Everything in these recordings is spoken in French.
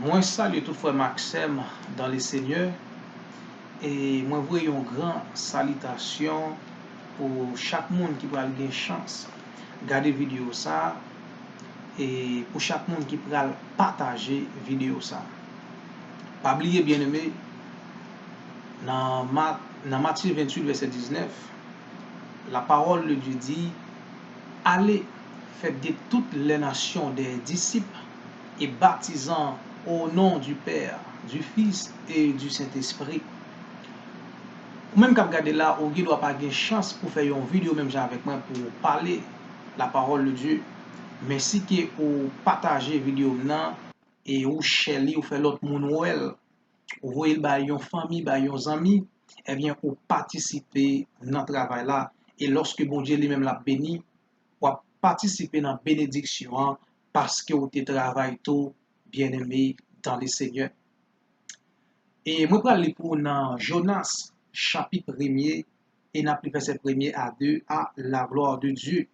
Moi salue toutefois Maxime dans les seigneurs et moi voyons une grande salutation pour chaque monde qui va avoir chance regarder vidéo ça et pour chaque monde qui va partager vidéo ça. Pas oublier bien aimé dans Matthieu 28 verset 19 la parole de Dieu dit allez faites de toutes les nations des disciples et baptisant au nom du Père, du Fils et du Saint-Esprit. Ou même quand vous regardez là, vous ne doit pas avoir chance pour faire une vidéo même avec moi pour parler la parole de Dieu. Mais si que vous partagez la vidéo là et vous chez ou fait l'autre monde vous voyez une famille, une amis, eh bien vous participez dans le travail là et lorsque bon Dieu lui-même l'a béni, vous participer dans la bénédiction parce que vous travaillez tout bien aimé dans le Seigneur. Et moi, je vais aller pour dans Jonas, chapitre 1er, et n'a plus verset 1er à 2, à la gloire de Dieu.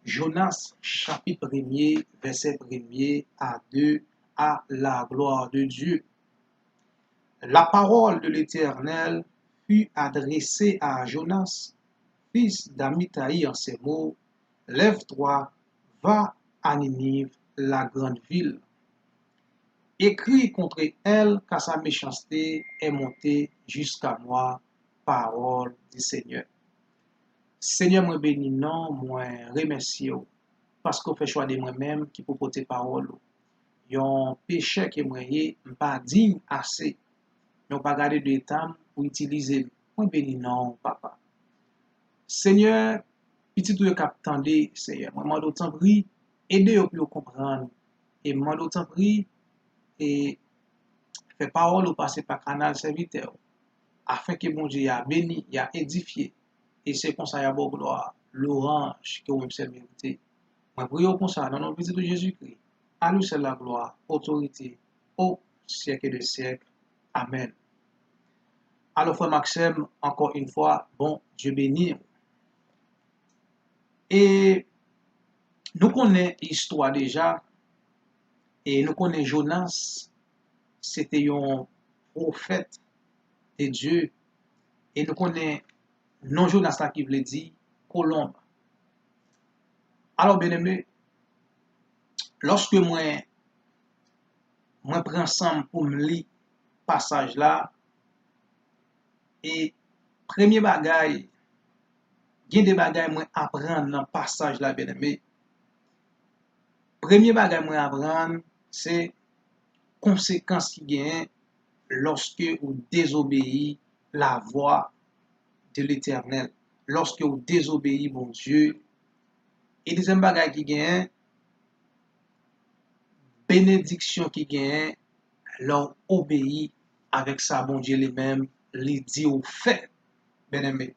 Jonas, chapitre 1er, verset 1er à 2, à la gloire de Dieu. La parole de l'Éternel fut adressée à Jonas, fils d'Amithaï, en ces mots, lève-toi, va à Ninive, la grande ville. Écrit contre elle, car sa méchanceté est montée jusqu'à moi, parole du Seigneur. Seigneur, moi bénis, non, moi remercie, parce qu'on fait choix de moi-même qui peut porter parole. Yon péché que moi pas digne assez, mais on pas garder de temps pour utiliser. Moi bénis, non, papa. Seigneur, petit tout cap tendez, Seigneur, moi d'autant prie, aidez-vous pour comprendre, et moi d'autant prie, et fait parole ou passer par canal serviteur afin que mon Dieu a béni, a édifié et c'est comme ça y a beau gloire l'orange que vous me mérité. Moi prie comme ça dans le nom de Jésus-Christ. À lui c'est la gloire, autorité au siècle des siècles. Amen. Alors frère Maxime, encore une fois, bon Dieu béni. Et nous connaissons l'histoire déjà et nous connaissons Jonas. C'était un prophète de Dieu. Et nous connaissons non Jonas qui veut dire colombe. Alors, bien aimé, lorsque moi prends ensemble pour me lire passage là, et premier bagay, il y a des bagages moi apprendre dans passage là, bien aimé. Premier bagay moi apprendre, c'est conséquences qui gagne lorsque vous désobéissez la voix de l'Éternel. Lorsque vous désobéissez mon Dieu. Et deuxième bagay qui gagne, bénédiction qui gagne, leur obéit avec ça, bon Dieu lui-même, lui dit au fait, bien aimé.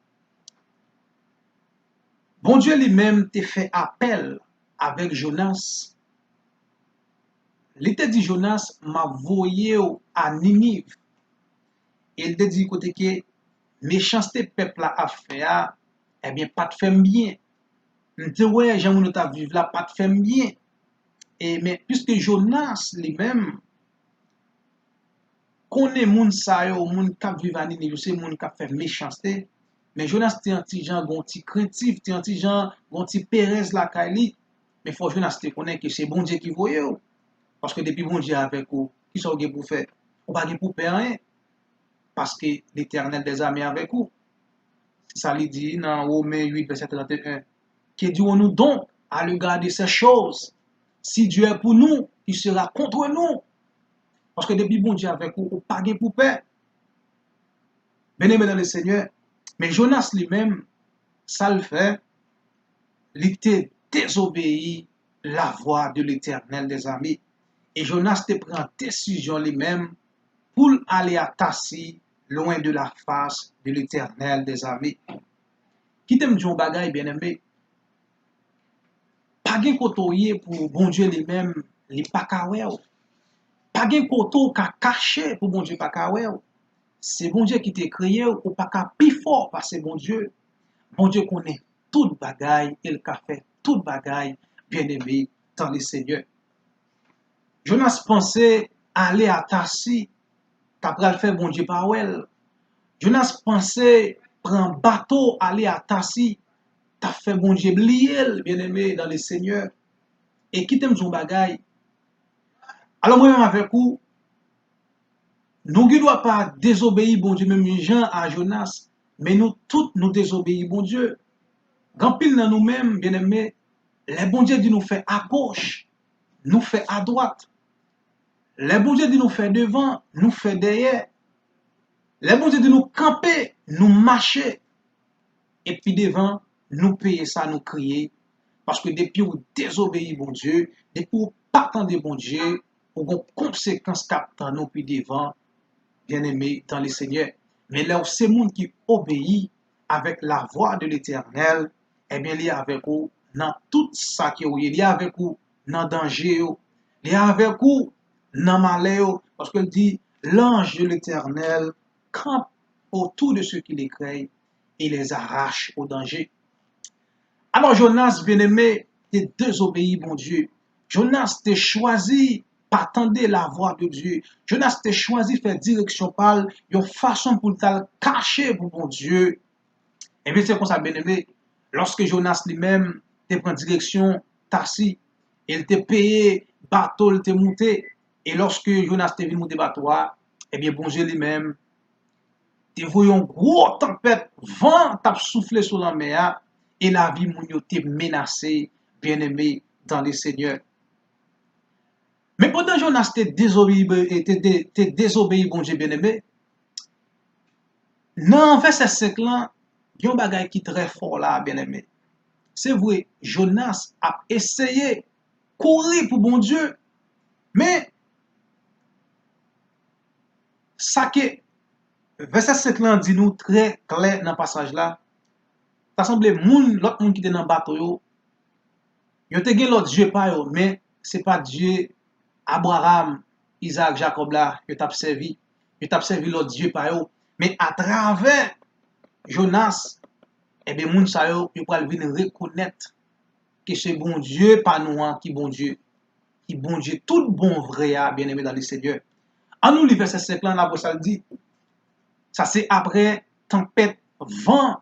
Bon Dieu lui-même te fait appel avec Jonas. Il te dit Jonas m'a voyé à Ninive. Il te dit côté que méchanceté peuple a fait, eh bien pas de fait bien. Il te ouais, j'aime nous ta vivre là, pas de fait bien. Et mais puisque Jonas lui-même connaît moun sa yo, moun k'ap vive à Ninive, c'est moun k'ap fait méchanceté. Mais Jonas te un petit gens gon ti craintif, te un petit gens gon ti Pérez la Kaili. Mais faut Jonas te connaît que c'est bon Dieu qui voye ou. Parce que depuis bon Dieu avec vous, qui sont pour faire? Ou pas pour faire rien. Parce que l'Éternel des armées avec vous. Ça lui dit dans Romains 8 verset 31. Que dirons-nous donc à regarder ces choses? Si Dieu est pour nous, il sera contre nous. Parce que depuis bon Dieu avec vous, pas pour peur. Bien-aimé dans le Seigneur. Mais Jonas lui-même, ça le fait, il était désobéi la voix de l'Éternel des armées. Et Jonas te prend décision lui-même pour aller à Tassi, loin de la face de l'Éternel des armées. Qui t'aime dire un bagay, bien-aimé? Pas gen kotoye pour bon Dieu lui-même, li pa kawe ou. Pas gen koto ka caché pour bon Dieu pa kawe ou. C'est bon Dieu qui t'a créé ou pas ka plus fort parce que bon Dieu connaît toute bagaille, il a fait toute bagaille, bien aimé dans le Seigneur. Jonas pensait aller à Tassi, t'as pral faire bon Dieu par elle. Jonas pensait prendre bateau, aller à Tassi, t'as fait bon Dieu blier, bien-aimé dans le Seigneur. Et qui t'aime son bagay. Alors moi-même avec vous, nous ne doit pas désobéir bon Dieu, même Jean à Jonas, mais nous tous nous désobéir bon Dieu. Grand pile dans nous-mêmes, bien-aimés, les bon Dieu dit nous fait à gauche, nous fait à droite. Les bon Dieu dit nous fait devant, nous fait derrière. Les bon Dieu dit nous camper, nous marcher. Et puis devant, nous payer ça, nous crier. Parce que depuis vous désobéissez bon Dieu, depuis vous pas de bon Dieu, pour une conséquence captant nous puis devant, bien-aimés dans le Seigneur. Mais là où c'est monde qui obéit avec la voix de l'Éternel, eh bien, il y a avec vous dans tout ça qui est, il y a avec vous dans danger, il y a avec vous dans malheur, parce qu'il dit, l'ange de l'Éternel campe autour de ceux qui les craignent et les arrache au danger. Alors Jonas, bien-aimé, t'es désobéi, mon Dieu. Jonas, t'es choisi pas attendre la voix de Dieu. Jonas, t'es choisi faire direction par une façon pour te cacher pour mon Dieu. Et bien, c'est comme ça, bien-aimé. Lorsque Jonas lui-même te prend direction Tarsi, il te payé, bateau, il te monté. Et lorsque Jonas te venu monter bateau, eh bien, bon Dieu lui-même, te voyons gros tempête, vent t'a soufflé sur la mer, et la vie moun yo te menacée, bien-aimé dans le Seigneur. Mais pendant Jonas te désobéi, bon Dieu bien-aimé, dans verset 5 là, il y a un bagay qui très fort là, bien-aimé. C'est vrai, Jonas a essayé courir pour bon Dieu, mais ça que verset 5 là dit nous très clair dans le passage là, ça semble l'autre monde qui était dans le bateau yo te gen l'autre Dieu pas yo, mais c'est pas Dieu Abraham, Isaac, Jacob là, yo t'a servi l'autre Dieu pas yo, mais à travers Jonas, eh bien moun sa yo pral venir reconnaître que c'est bon Dieu pas nous qui bon Dieu, tout bon vrai bien-aimé dans le Seigneur. En nous, le verset 5 là, la ça dit, ça c'est après tempête, vent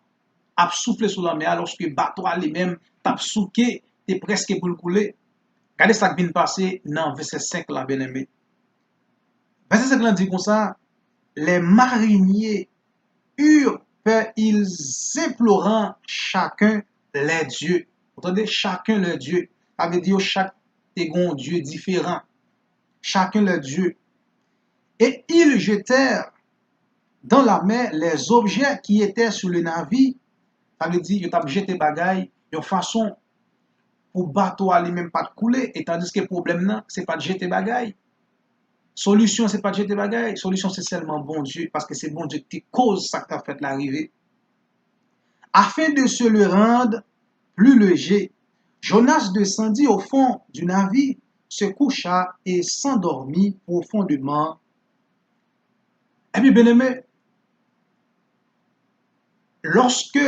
a soufflé sur la mer, lorsque bateau lui-même t'a souqué, t'es presque pour le couler. Regardez ça qui vient de passer dans verset 5 là, bien-aimé. Verset 5 là dit comme ça, les mariniers eurent peur, ils implorant chacun les dieux. Vous entendez, chacun le Dieu. Ça veut dire chaque Dieu différent. Chacun le Dieu. Et ils jetèrent dans la mer les objets qui étaient sur le navire. Ça veut dire qu'ils ont jeté bagaille de façon pour bateau lui-même pas de couler. Et tandis que le problème, ce n'est pas de jeter bagaille. Solution, ce n'est pas de jeter bagaille. Solution, c'est seulement bon Dieu. Parce que c'est bon Dieu qui cause ça qui a fait l'arrivée. Afin de se le rendre plus léger, Jonas descendit au fond du navire, se coucha et s'endormit profondément. Et puis, bien aimé, lorsque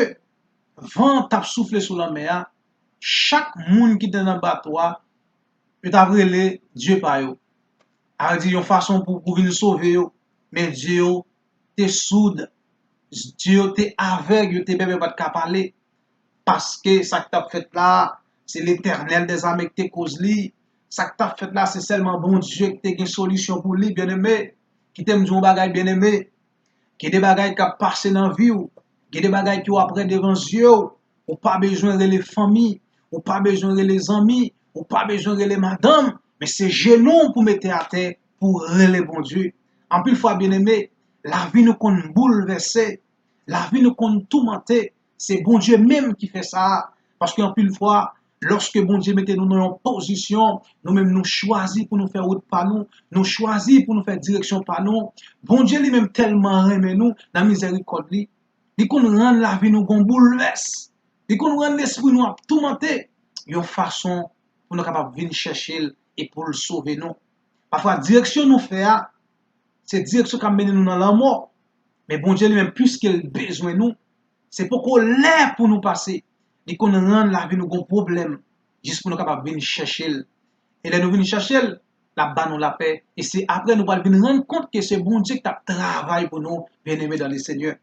vent a soufflé sur la mer, chaque monde qui était dans le bateau, peut avoir Dieu par eux. A dit une façon pour venir sauver eux. Mais Dieu te soude, Dieu te aveugle, te bébé pas de parler. Parce que ça que tu as fait là, c'est l'Éternel des armées qui te cause lui. Ça que tu as fait là, c'est seulement bon Dieu qui te une solution pour lui, bien-aimé. Qui t'aime du bagage bien-aimé. Qui des bagages qui a passé dans la vie, qui des bagages qui ont après devant Dieu, ou pas besoin de les familles, ou pas besoin de les amis, ou pas besoin de les madames, mais c'est genou pour mettre à terre, pour relever bon Dieu. En plus, fois bien aimé, la vie nous compte bouleverser, la vie nous compte tourmenter, c'est bon Dieu même qui fait ça, parce qu'en plus fois, lorsque bon Dieu mette nous dans une position, nous-mêmes nous choisissons pour nous faire route par nous choisissons pour nous faire direction par nous. Bon Dieu lui-même tellement aime nous, dans la miséricorde, il qu'on rend la vie nous bouleverse, il qu'on rend l'esprit nous tourmenté, une façon pour nous capables de venir chercher et pour le sauver nous. Parfois, direction nous fait, c'est direction qui mène nous dans la mort. Mais bon Dieu lui-même, puisqu'il a besoin de nous, c'est pourquoi l'air pour nous passer. Et qu'on rend la vie nous un problème, juste pour nous capables de venir chercher. Et là, nous venons chercher, la ban nous la paix. Et c'est après nous allons venir rendre compte que c'est bon Dieu qui a travaillé pour nous, bien-aimés dans le Seigneur.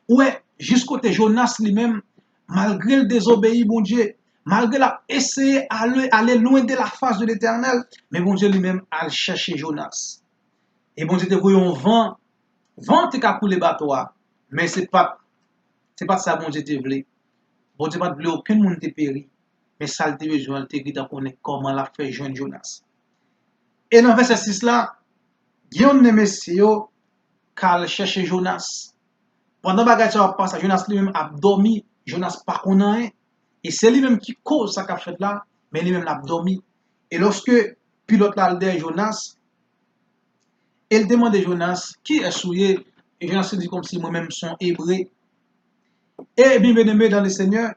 Ouais, jusqu'au Jonas lui-même, malgré le désobéi, bon Dieu, malgré la essayé d'aller loin de la face de l'Éternel, mais bon Dieu lui-même a cherché Jonas. Et bon Dieu te voyait un vent te ka coulé bateau, mais c'est pas ça bon Dieu te voulait. Bon Dieu pas voulait aucun monde te péri, mais ça te besoin te dit connaître comment la fait joindre Jonas. Et dans verset 6 là, Guillaume de messieurs cal chercher Jonas. Pendant bagay ça passe, Jonas lui-même a dormi, Jonas pas connaît et c'est lui-même qui cause ça qu'a fait là, mais lui-même l'a dormi. Et lorsque pilote là derrière Jonas, il demande à Jonas qui est souillé et Jonas se dit comme si moi-même son hébreu. Et bien aimé dans le Seigneur,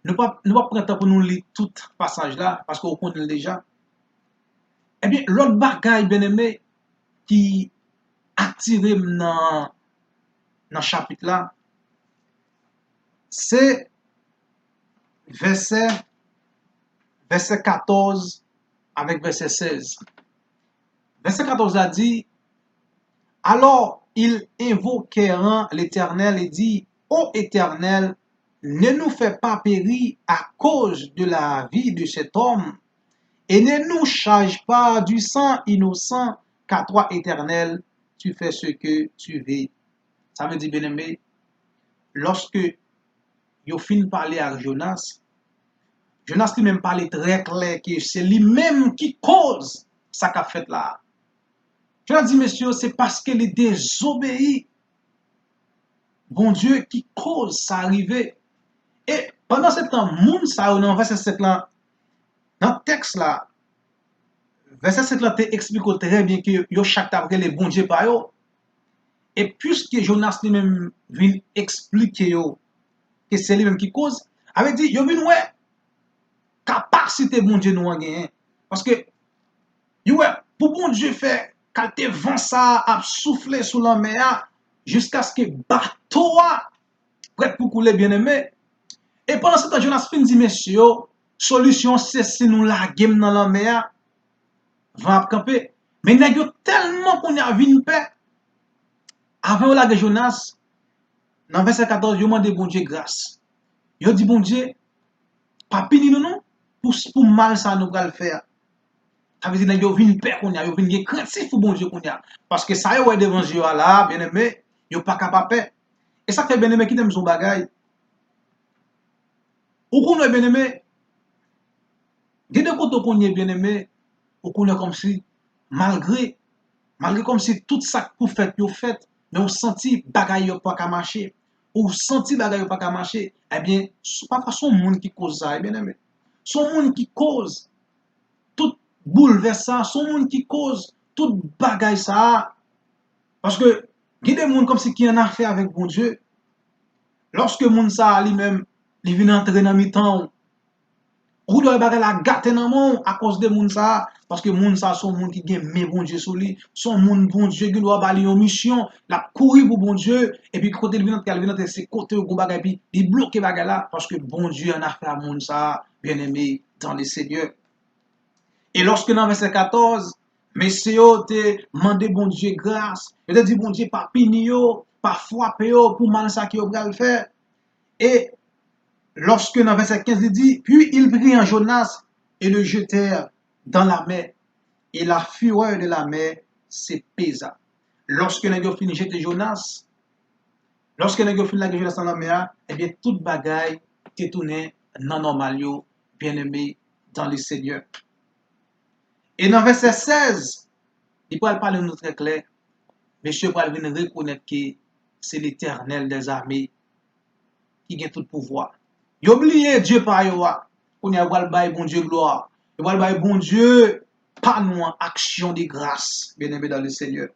nous pas prendre temps pour nous lire tout passage là parce qu'on connaît déjà. Eh bien l'autre bagay bien aimé qui attiré dans chapitre là, c'est verset 14 avec verset 16. Verset 14 a dit, alors ils invoquèrent l'Éternel et dit, ô Éternel, ne nous fais pas périr à cause de la vie de cet homme, et ne nous charge pas du sang innocent, car toi, Éternel, tu fais ce que tu veux. Ça veut dire, bien aimé, lorsque yo fin parler à Jonas, Jonas lui-même parlait très clair que c'est lui-même qui cause ça qu'a fait là. Je dis, messieurs, c'est parce qu'il est désobéi. Bon Dieu qui cause ça arriver. Et pendant ce temps, moun ça, dans verset 7 là, dans le texte là, verset 7 là, te explique très bien que yo chaque tabre les bon Dieu par yo. Et puisque Jonas lui-même vient expliquer yo que c'est lui-même qui cause, avait dit, yo vient ouais, capacité bon Dieu nous en gagner. Parce que, ouais, pour bon Dieu faire, quand te vent ça a soufflé sous la mer, jusqu'à ce que bateau prêt pour couler bien aimé. Et pendant ce temps, Jonas fin dit, messieurs, solution c'est si nous la game dans la mer, va camper. Mais n'a tellement qu'on a vu une paix. Avant la de Jonas, dans verset 14, yo demande bon Dieu grâce. Yo dit bon Dieu, pas pini nous non, pour mal ça nous va le faire. Ça veut dire que yo vinn paix qu'on a, yo vinn craintif pour bon Dieu qu'on a. Parce que ça yo est devant Dieu là, bien aimé, yo pas capable paix. Et ça fait bien aimé qui t'aime son bagay. Ou qu'on est bien aimé, dès que qu'on est bien aimé, ou qu'on est comme si, malgré comme si tout ça que vous faites, vous faites, mais vous sentez bagay yo pas qu'à marcher, ou vous sentez bagay yo pas qu'à marcher, eh bien, c'est pas son monde qui cause ça, bien aimé. Son monde qui cause tout bouleversant, son monde qui cause tout bagay ça. Parce que, il y a des gens comme si qui en a fait avec bon Dieu. Lorsque moun ça lui-même, il vient entrer dans mi-temps, ou doit bagay la gâte dans mon à cause de moun ça, parce que moun ça son moun qui gagne mais bon Dieu sur lui, son moun bon Dieu qui doit balayer une mission, la courir pour bon Dieu, et puis côté il vient entrer, c'est côté au bagay puis il bloque bagay là, parce que bon Dieu en a fait à moun ça, bien aimé dans le Seigneur. Et lorsque dans verset 14, messieurs te demandé bon Dieu grâce, il te dit bon Dieu pas pini yo, pas frapper yo pour mal ça qui yo le faire. Et lorsque dans verset 15 il dit, puis ils prirent en Jonas et le jetèrent dans la mer, et la fureur de la mer s'épaisa. Lorsque nous avons fini de jeter Jonas, lorsque nous avons fini de Jonas dans la mer, eh bien toute bagaille est tournée dans normal, bien aimé dans le Seigneur. Et dans verset 16, il peut parler de nous très clair. Monsieur va venir reconnaître que c'est l'Éternel des armées qui a tout pouvoir. Il oublie Dieu par yo. On y a bon Dieu gloire. Il va bon Dieu par nous en action de grâce, bien aimé dans le Seigneur.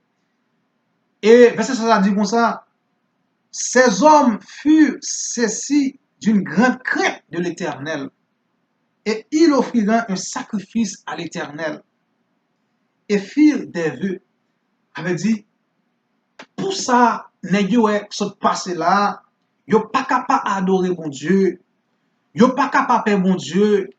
Et verset 16 a dit comme ça, ces hommes furent saisis d'une grande crainte de l'Éternel, et ils offrirent un sacrifice à l'Éternel, et firent des vœux. Avait dit, pour ça, nèg yo se passer là, yo pas capable adorer mon Dieu, yo pas capable faire mon Dieu,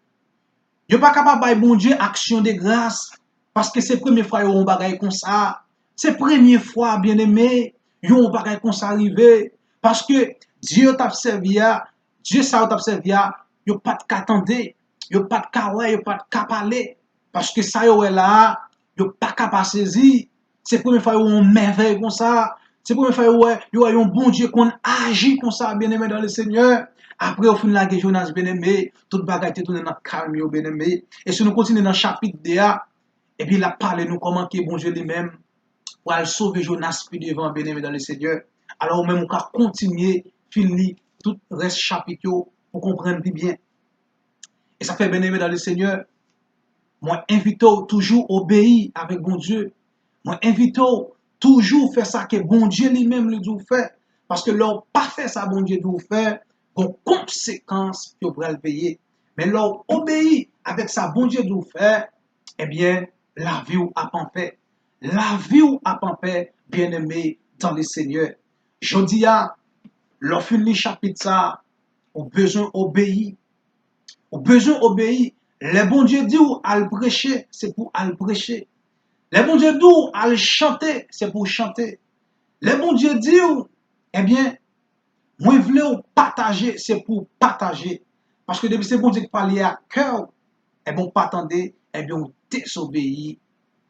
Yo pas capable de bon Dieu action de grâce parce que c'est première fois yon bagay comme ça. C'est première fois bien-aimé, yon bagay comme ça arrivé parce que Dieu t'a servi à Dieu ça t'a servi à yo pas de qu'attendre, yo pas de kawa, yo pas de ka parler parce que ça yo est là, yo pas capable saisir. C'est première fois yon merveille comme ça. C'est première fois yo un bon Dieu qu'on agit comme ça bien-aimé dans le Seigneur. Après, au fin de la Jonas bien-aimé, toute bagaille est tournée dans le calme, bien-aimé. Et si nous continuons dans le chapitre DA, et puis il a parlé nous comment que bon Dieu lui-même pour aller sauver Jonas puis devant bien-aimé dans le Seigneur. Alors, même, on va continuer, finir tout le reste chapitre pour comprendre bien. Et ça fait bien-aimé dans le Seigneur. Moi, invite toujours obéir avec bon Dieu. Moi, invite toujours faire ça que bon Dieu lui-même le dit faire. Parce que l'on pas fait ça, bon Dieu dit faire, bon conséquence que vous pourrez le payer. Mais l'on obéit avec ça, bon Dieu dit faire, eh bien, la vie ou a en paix. La vie ou a en paix, bien aimé dans le Seigneur. Je dis à, l'on finit chapitre ça, au besoin obéir. Au besoin obéir. Les bon Dieu dit ou à le prêcher, c'est pour à le prêcher. Les bon Dieu dit ou à le chanter, c'est pour chanter. Les bon Dieu dit ou, eh bien, moi je voulais partager, c'est pour partager. Parce que depuis c'est bon Dieu qui parle à cœur, eh bien, pas attendre, eh bien, on désobéit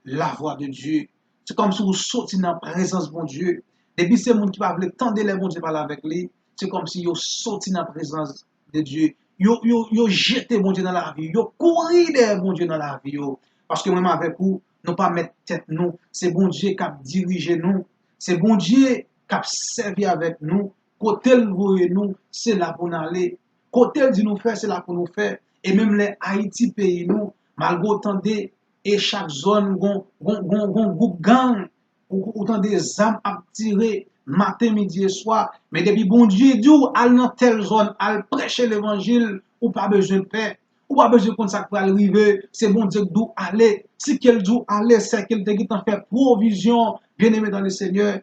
la voix de Dieu. C'est comme si vous sortiez dans la présence de bon Dieu. Depuis c'est monde qui va vouloir tendre les bon Dieu parler avec lui, c'est comme si vous sortiez dans la présence de Dieu. Yo jeté bon Dieu dans la vie, yo couru derrière bon Dieu dans la vie. Parce que même avec vous, nous pas mettre tête nous, c'est bon Dieu qui a dirigé nous, c'est bon Dieu qui a servi avec nous. Côté le nous, c'est là pour nous aller. Côté dit nous faire, c'est là pour nous faire. Et même les Haïti pays nous, malgré autant de et chaque zone gon groupe gang autant des âmes à tirer matin midi et soir mais depuis bon Dieu dit al dans telle zone al prêcher l'évangile ou pas besoin de paix ou pas besoin de ça pour arriver c'est bon Dieu d'où aller si quel d'où aller c'est qu'il te t'en fait provision bien aimé dans le Seigneur.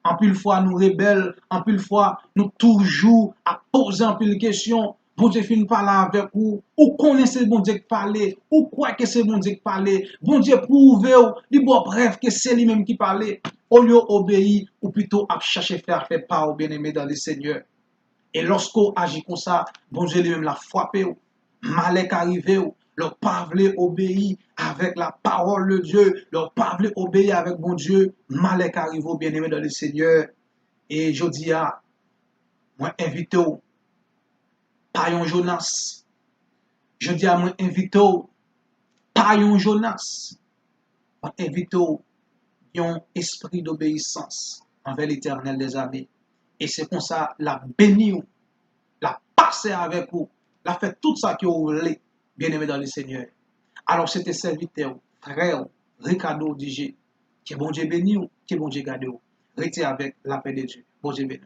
En pile fois nous rebelles, en pile fois nous toujours à poser en pile question. Bon Dieu finit parler avec vous, ou connaissez bon Dieu qui parle, ou quoi que c'est bon Dieu qui parle. Bon Dieu prouve, dit bon bref que c'est lui-même qui parle. Au lieu d'obéir, ou plutôt à chercher faire part au bien-aimé dans le Seigneur. Et lorsqu'on agit comme ça, bon Dieu lui-même l'a frappé, malheur arrivé, leur pas voulu obéir avec la parole de Dieu, leur pas voulu obéir avec bon Dieu, malheur arrivé, bien-aimé dans le Seigneur. Et je dis à moi invité pas un Jonas. Je dis à moi invité pas un Jonas. Moi invité un esprit d'obéissance envers l'Éternel des armées. Et c'est comme ça la béni, la passer avec vous, la fait tout ça que vous voulez, bien aimé dans le Seigneur. Alors c'était serviteur, frère, Ricardo DJ, que bon Dieu béni, que bon Dieu garde. Restez avec la paix de Dieu. Bon Dieu béni.